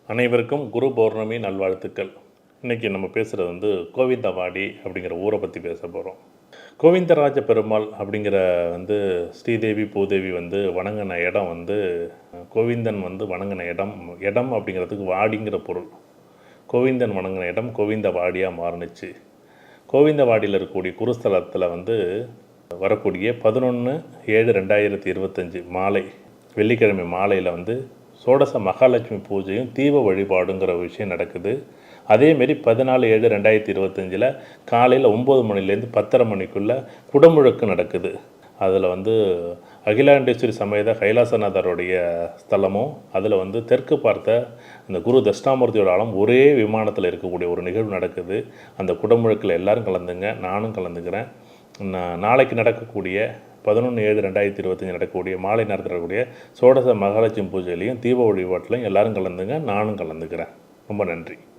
அனைவருக்கும் குரு பௌர்ணமி நல்வாழ்த்துக்கள். இன்றைக்கி நம்ம பேசுகிறது கோவிந்தவாடி அப்படிங்கிற ஊரை பற்றி பேச போகிறோம். கோவிந்தராஜ பெருமாள் அப்படிங்கிற ஸ்ரீதேவி பூதேவி வணங்கின இடம் கோவிந்தன் வணங்கின இடம். இடம் அப்படிங்கிறதுக்கு வாடிங்கிற பொருள். கோவிந்தன் வணங்கின இடம் கோவிந்தவாடியாக மாறுனுச்சு. கோவிந்தவாடியில் இருக்கக்கூடிய குருஸ்தலத்தில் வரக்கூடிய 11/7/2025 மாலை வெள்ளிக்கிழமை மாலையில் சோடச மகாலட்சுமி பூஜையும் தீப வழிபாடுங்கிற விஷயம் நடக்குது. அதேமாரி 14/7/2025 காலையில் 9 மணிலேருந்து 10:30 மணிக்குள்ளே குடமுழுக்கு நடக்குது. அதில் அகிலாண்டேஸ்வரி சமேத கைலாசநாதருடைய ஸ்தலமும் அதில் தெற்கு பார்த்த அந்த குரு தட்சிணாமூர்த்தியோட ஆழம் ஒரே விமானத்தில் இருக்கக்கூடிய ஒரு நிகழ்வு நடக்குது. அந்த குடமுழுக்கில் எல்லோரும் கலந்துங்க, நானும் கலந்துக்கிறேன். நாளைக்கு நடக்கக்கூடிய 11/7/2025 நடக்கக்கூடிய மாலை நடத்தக்கூடிய சோடச மகாலட்சுமி பூஜையிலையும் தீப வழிபாட்டிலையும் எல்லோரும் கலந்துங்க, நானும் கலந்துக்கிறேன். ரொம்ப நன்றி.